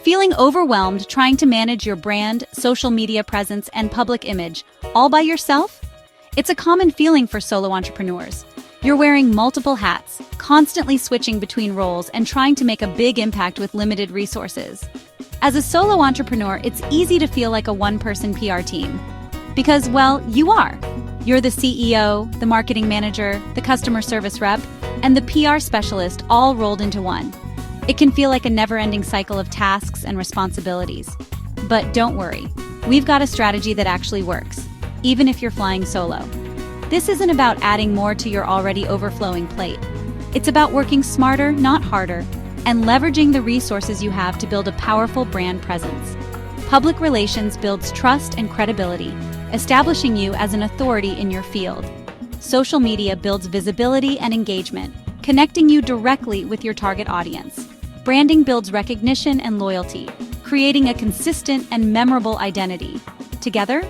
Feeling overwhelmed trying to manage your brand, social media presence, and public image all by yourself? It's a common feeling for solo entrepreneurs. You're wearing multiple hats, constantly switching between roles and trying to make a big impact with limited resources. As a solo entrepreneur, it's easy to feel like a one-person PR team. Because, well, you are. You're the CEO, the marketing manager, the customer service rep, and the PR specialist all rolled into one. It can feel like a never-ending cycle of tasks and responsibilities. But don't worry, we've got a strategy that actually works, even if you're flying solo. This isn't about adding more to your already overflowing plate. It's about working smarter, not harder, and leveraging the resources you have to build a powerful brand presence. Public relations builds trust and credibility, establishing you as an authority in your field. Social media builds visibility and engagement, connecting you directly with your target audience. Branding builds recognition and loyalty, creating a consistent and memorable identity. Together,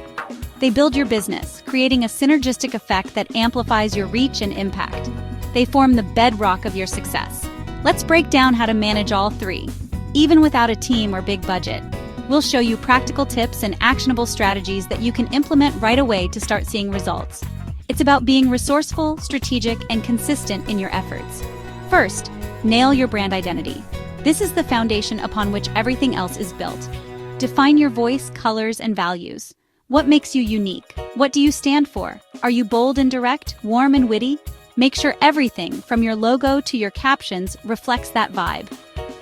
they build your business, creating a synergistic effect that amplifies your reach and impact. They form the bedrock of your success. Let's break down how to manage all three, even without a team or big budget. We'll show you practical tips and actionable strategies that you can implement right away to start seeing results. It's about being resourceful, strategic, and consistent in your efforts. First, nail your brand identity. This is the foundation upon which everything else is built. Define your voice, colors, and values. What makes you unique? What do you stand for? Are you bold and direct, warm and witty? Make sure everything, from your logo to your captions, reflects that vibe.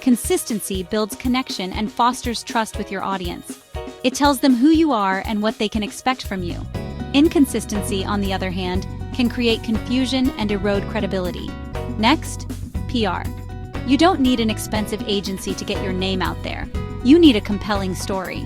Consistency builds connection and fosters trust with your audience. It tells them who you are and what they can expect from you. Inconsistency, on the other hand, can create confusion and erode credibility. Next, PR. You don't need an expensive agency to get your name out there. You need a compelling story.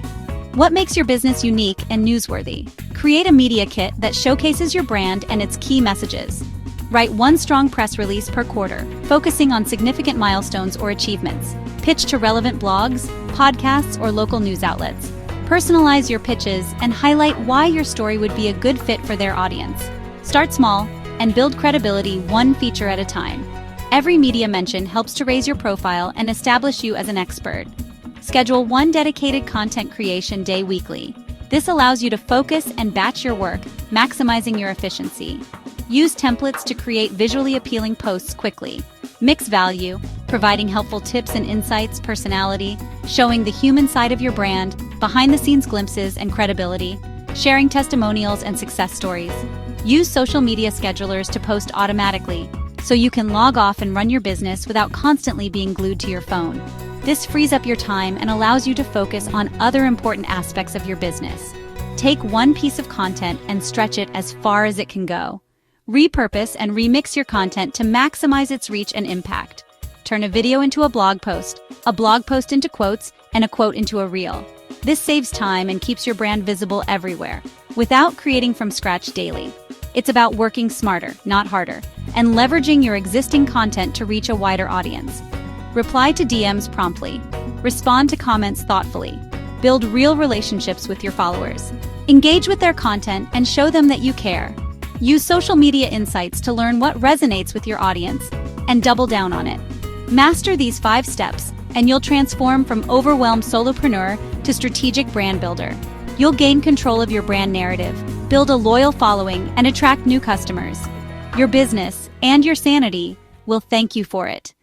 What makes your business unique and newsworthy? Create a media kit that showcases your brand and its key messages. Write one strong press release per quarter, focusing on significant milestones or achievements. Pitch to relevant blogs, podcasts, or local news outlets. Personalize your pitches and highlight why your story would be a good fit for their audience. Start small and build credibility one feature at a time. Every media mention helps to raise your profile and establish you as an expert. Schedule one dedicated content creation day weekly. This allows you to focus and batch your work, maximizing your efficiency. Use templates to create visually appealing posts quickly. Mix value, providing helpful tips and insights, personality, showing the human side of your brand, behind-the-scenes glimpses and credibility, sharing testimonials and success stories. Use social media schedulers to post automatically, so you can log off and run your business without constantly being glued to your phone. This frees up your time and allows you to focus on other important aspects of your business. Take one piece of content and stretch it as far as it can go. Repurpose and remix your content to maximize its reach and impact. Turn a video into a blog post into quotes, and a quote into a reel. This saves time and keeps your brand visible everywhere, without creating from scratch daily. It's about working smarter, not harder, and leveraging your existing content to reach a wider audience. Reply to DMs promptly. Respond to comments thoughtfully. Build real relationships with your followers. Engage with their content and show them that you care. Use social media insights to learn what resonates with your audience and double down on it. Master these 5 steps, and you'll transform from overwhelmed solopreneur to strategic brand builder. You'll gain control of your brand narrative, build a loyal following, and attract new customers. Your business and your sanity will thank you for it.